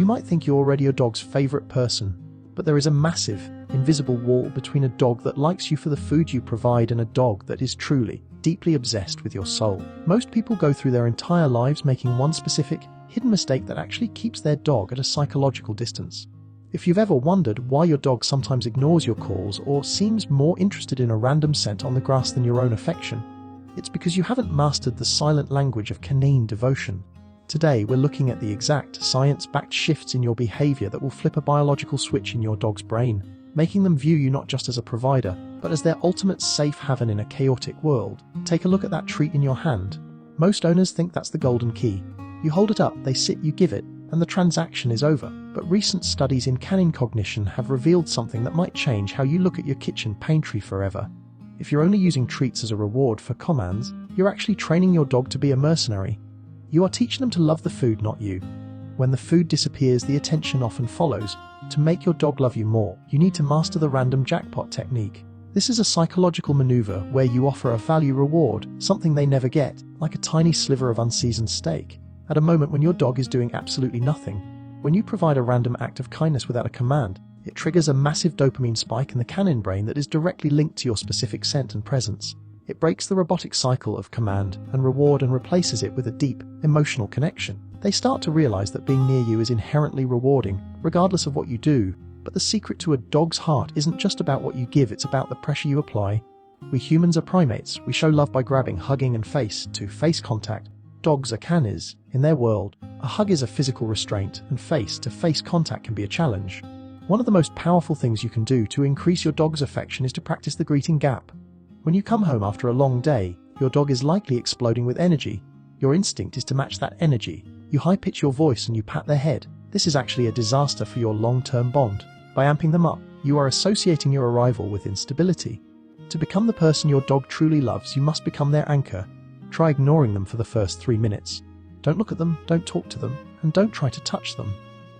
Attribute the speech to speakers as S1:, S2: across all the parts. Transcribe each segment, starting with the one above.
S1: You might think you're already your dog's favorite person, but there is a massive, invisible wall between a dog that likes you for the food you provide and a dog that is truly, deeply obsessed with your soul. Most people go through their entire lives making one specific, hidden mistake that actually keeps their dog at a psychological distance. If you've ever wondered why your dog sometimes ignores your calls or seems more interested in a random scent on the grass than your own affection, it's because you haven't mastered the silent language of canine devotion. Today, we're looking at the exact science-backed shifts in your behavior that will flip a biological switch in your dog's brain, making them view you not just as a provider, but as their ultimate safe haven in a chaotic world. Take a look at that treat in your hand. Most owners think that's the golden key. You hold it up, they sit, you give it, and the transaction is over. But recent studies in canine cognition have revealed something that might change how you look at your kitchen pantry forever. If you're only using treats as a reward for commands, you're actually training your dog to be a mercenary. You are teaching them to love the food, not you. When the food disappears, the attention often follows. To make your dog love you more, you need to master the random jackpot technique. This is a psychological maneuver where you offer a value reward, something they never get, like a tiny sliver of unseasoned steak, at a moment when your dog is doing absolutely nothing. When you provide a random act of kindness without a command, it triggers a massive dopamine spike in the canine brain that is directly linked to your specific scent and presence. It breaks the robotic cycle of command and reward and replaces it with a deep, emotional connection. They start to realize that being near you is inherently rewarding, regardless of what you do. But the secret to a dog's heart isn't just about what you give, it's about the pressure you apply. We humans are primates. We show love by grabbing, hugging, and face-to-face contact. Dogs are canines. In their world, a hug is a physical restraint, and face-to-face contact can be a challenge. One of the most powerful things you can do to increase your dog's affection is to practice the greeting gap. When you come home after a long day, your dog is likely exploding with energy. Your instinct is to match that energy. You high-pitch your voice and you pat their head. This is actually a disaster for your long-term bond. By amping them up, you are associating your arrival with instability. To become the person your dog truly loves, you must become their anchor. Try ignoring them for the first 3 minutes. Don't look at them, don't talk to them, and don't try to touch them.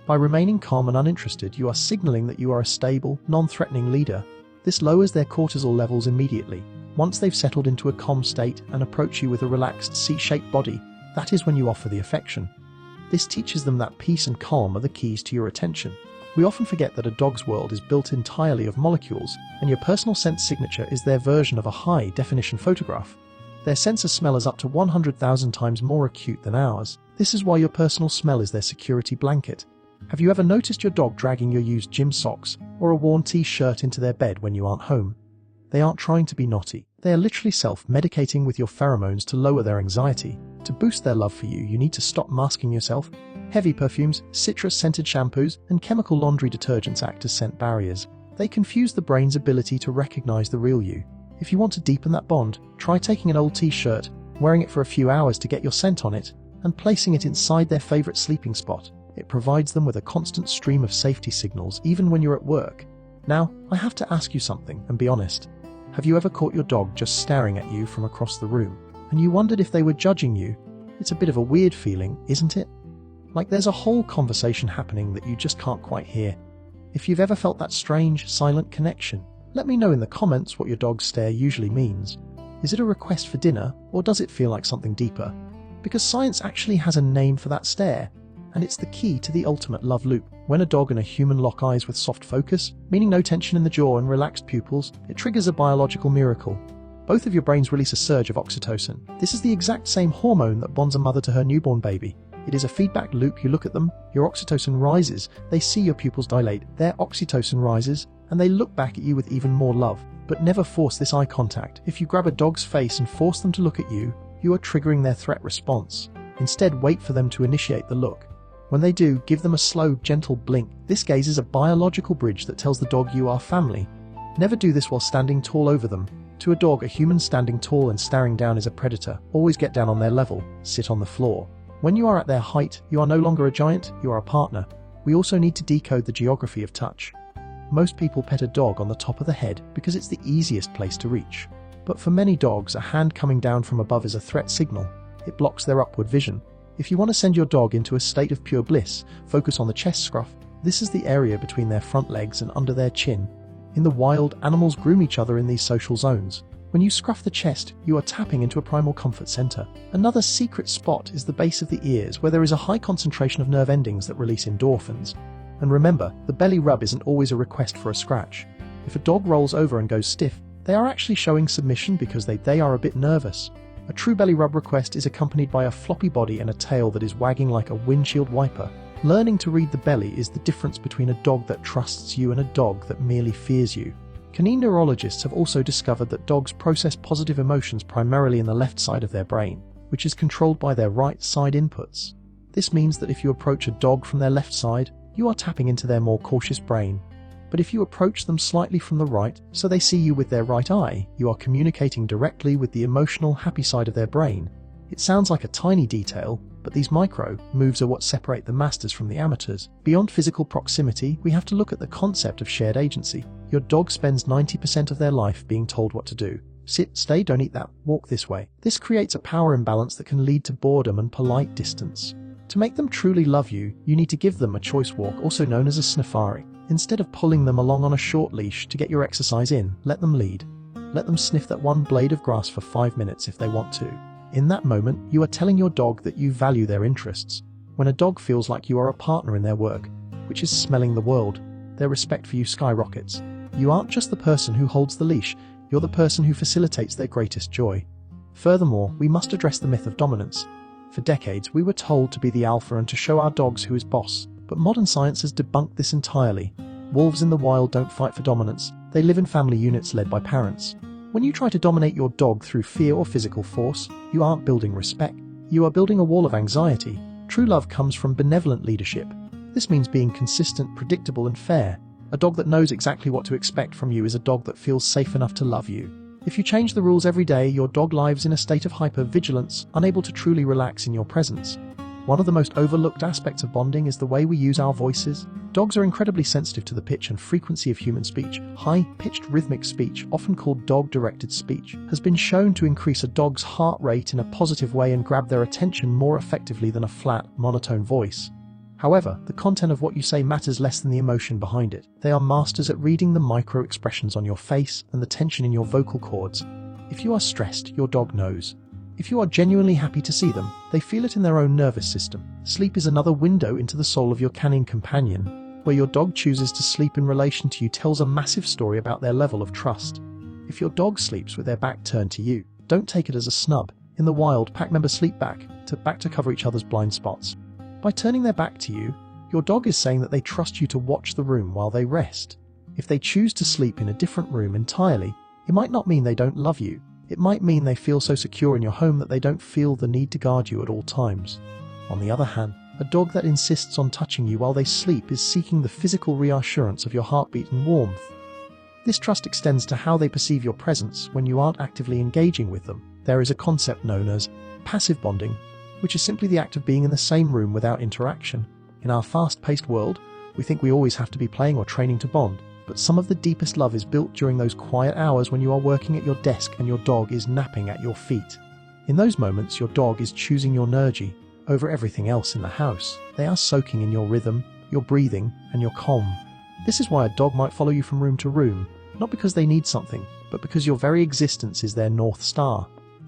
S1: By remaining calm and uninterested, you are signaling that you are a stable, non-threatening leader. This lowers their cortisol levels immediately. Once they've settled into a calm state and approach you with a relaxed C-shaped body, that is when you offer the affection. This teaches them that peace and calm are the keys to your attention. We often forget that a dog's world is built entirely of molecules, and your personal scent signature is their version of a high-definition photograph. Their sense of smell is up to 100,000 times more acute than ours. This is why your personal smell is their security blanket. Have you ever noticed your dog dragging your used gym socks or a worn t-shirt into their bed when you aren't home? They aren't trying to be naughty. They are literally self-medicating with your pheromones to lower their anxiety. To boost their love for you, you need to stop masking yourself. Heavy perfumes, citrus-scented shampoos, and chemical laundry detergents act as scent barriers. They confuse the brain's ability to recognize the real you. If you want to deepen that bond, try taking an old t-shirt, wearing it for a few hours to get your scent on it, and placing it inside their favorite sleeping spot. It provides them with a constant stream of safety signals even when you're at work. Now, I have to ask you something, and be honest. Have you ever caught your dog just staring at you from across the room, and you wondered if they were judging you? It's a bit of a weird feeling, isn't it? Like there's a whole conversation happening that you just can't quite hear. If you've ever felt that strange, silent connection, let me know in the comments what your dog's stare usually means. Is it a request for dinner, or does it feel like something deeper? Because science actually has a name for that stare, and it's the key to the ultimate love loop. When a dog and a human lock eyes with soft focus, meaning no tension in the jaw and relaxed pupils, it triggers a biological miracle. Both of your brains release a surge of oxytocin. This is the exact same hormone that bonds a mother to her newborn baby. It is a feedback loop. You look at them, your oxytocin rises, they see your pupils dilate, their oxytocin rises, and they look back at you with even more love. But never force this eye contact. If you grab a dog's face and force them to look at you, you are triggering their threat response. Instead, wait for them to initiate the look. When they do, give them a slow, gentle blink. This gaze is a biological bridge that tells the dog you are family. Never do this while standing tall over them. To a dog, a human standing tall and staring down is a predator. Always get down on their level. Sit on the floor. When you are at their height, you are no longer a giant, you are a partner. We also need to decode the geography of touch. Most people pet a dog on the top of the head because it's the easiest place to reach. But for many dogs, a hand coming down from above is a threat signal. It blocks their upward vision. If you want to send your dog into a state of pure bliss, focus on the chest scruff. This is the area between their front legs and under their chin. In the wild, animals groom each other in these social zones. When you scruff the chest, you are tapping into a primal comfort center. Another secret spot is the base of the ears, where there is a high concentration of nerve endings that release endorphins. And remember, the belly rub isn't always a request for a scratch. If a dog rolls over and goes stiff, they are actually showing submission because they are a bit nervous. A true belly rub request is accompanied by a floppy body and a tail that is wagging like a windshield wiper. Learning to read the belly is the difference between a dog that trusts you and a dog that merely fears you. Canine neurologists have also discovered that dogs process positive emotions primarily in the left side of their brain, which is controlled by their right side inputs. This means that if you approach a dog from their left side, you are tapping into their more cautious brain. But if you approach them slightly from the right, so they see you with their right eye, you are communicating directly with the emotional, happy side of their brain. It sounds like a tiny detail, but these micro moves are what separate the masters from the amateurs. Beyond physical proximity, we have to look at the concept of shared agency. Your dog spends 90% of their life being told what to do. Sit, stay, don't eat that, walk this way. This creates a power imbalance that can lead to boredom and polite distance. To make them truly love you, you need to give them a choice walk, also known as a sniffari. Instead of pulling them along on a short leash to get your exercise in, let them lead. Let them sniff that one blade of grass for 5 minutes if they want to. In that moment, you are telling your dog that you value their interests. When a dog feels like you are a partner in their work, which is smelling the world, their respect for you skyrockets. You aren't just the person who holds the leash, you're the person who facilitates their greatest joy. Furthermore, we must address the myth of dominance. For decades, we were told to be the alpha and to show our dogs who is boss, but modern science has debunked this entirely. Wolves in the wild don't fight for dominance, they live in family units led by parents. When you try to dominate your dog through fear or physical force, you aren't building respect. You are building a wall of anxiety. True love comes from benevolent leadership. This means being consistent, predictable, and fair. A dog that knows exactly what to expect from you is a dog that feels safe enough to love you. If you change the rules every day, your dog lives in a state of hyper-vigilance, unable to truly relax in your presence. One of the most overlooked aspects of bonding is the way we use our voices. Dogs are incredibly sensitive to the pitch and frequency of human speech. High-pitched rhythmic speech, often called dog-directed speech, has been shown to increase a dog's heart rate in a positive way and grab their attention more effectively than a flat, monotone voice. However, the content of what you say matters less than the emotion behind it. They are masters at reading the micro-expressions on your face and the tension in your vocal cords. If you are stressed, your dog knows. If you are genuinely happy to see them, they feel it in their own nervous system. Sleep is another window into the soul of your canine companion. Where your dog chooses to sleep in relation to you tells a massive story about their level of trust. If your dog sleeps with their back turned to you, don't take it as a snub. In the wild, pack members sleep back to cover each other's blind spots. By turning their back to you, your dog is saying that they trust you to watch the room while they rest. If they choose to sleep in a different room entirely, it might not mean they don't love you. It might mean they feel so secure in your home that they don't feel the need to guard you at all times. On the other hand, a dog that insists on touching you while they sleep is seeking the physical reassurance of your heartbeat and warmth. This trust extends to how they perceive your presence when you aren't actively engaging with them. There is a concept known as passive bonding, which is simply the act of being in the same room without interaction. In our fast-paced world, we think we always have to be playing or training to bond. But some of the deepest love is built during those quiet hours when you are working at your desk and your dog is napping at your feet. In those moments, your dog is choosing your energy over everything else in the house. They are soaking in your rhythm, your breathing, and your calm. This is why a dog might follow you from room to room, not because they need something, but because your very existence is their North Star.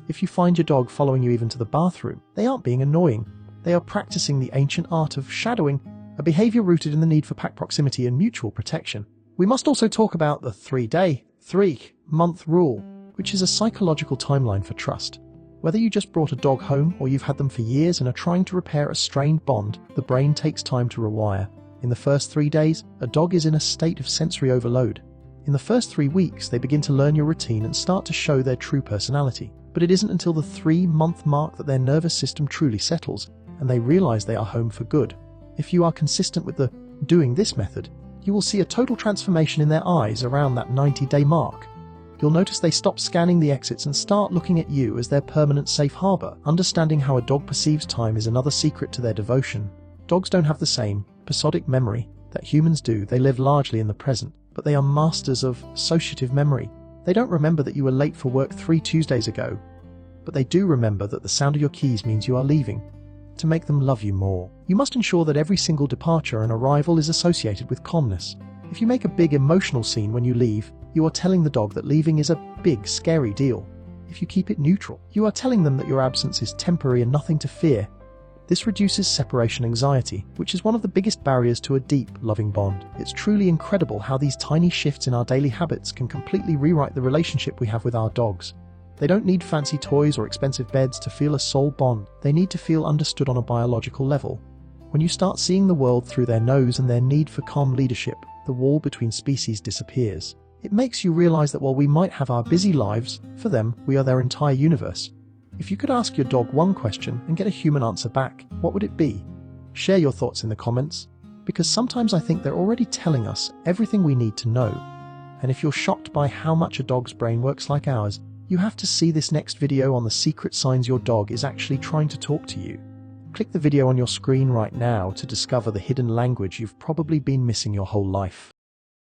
S1: If you find your dog following you even to the bathroom, they aren't being annoying. They are practicing the ancient art of shadowing, a behavior rooted in the need for pack proximity and mutual protection. We must also talk about the 3-day, 3-month rule, which is a psychological timeline for trust. Whether you just brought a dog home or you've had them for years and are trying to repair a strained bond, the brain takes time to rewire. In the first 3 days, a dog is in a state of sensory overload. In the first 3 weeks, they begin to learn your routine and start to show their true personality. But it isn't until the 3-month mark that their nervous system truly settles, and they realize they are home for good. If you are consistent with the doing this method, you will see a total transformation in their eyes around that 90-day mark. You'll notice they stop scanning the exits and start looking at you as their permanent safe harbor. Understanding how a dog perceives time is another secret to their devotion. Dogs don't have the same episodic memory that humans do. They live largely in the present, but they are masters of associative memory. They don't remember that you were late for work 3 Tuesdays ago, but they do remember that the sound of your keys means you are leaving. To make them love you more, you must ensure that every single departure and arrival is associated with calmness. If you make a big emotional scene when you leave, you are telling the dog that leaving is a big, scary deal. If you keep it neutral, you are telling them that your absence is temporary and nothing to fear. This reduces separation anxiety, which is one of the biggest barriers to a deep, loving bond. It's truly incredible how these tiny shifts in our daily habits can completely rewrite the relationship we have with our dogs. They don't need fancy toys or expensive beds to feel a soul bond. They need to feel understood on a biological level. When you start seeing the world through their nose and their need for calm leadership, the wall between species disappears. It makes you realize that while we might have our busy lives, for them, we are their entire universe. If you could ask your dog one question and get a human answer back, what would it be? Share your thoughts in the comments, because sometimes I think they're already telling us everything we need to know. And if you're shocked by how much a dog's brain works like ours, you have to see this next video on the secret signs your dog is actually trying to talk to you. Click the video on your screen right now to discover the hidden language you've probably been missing your whole life.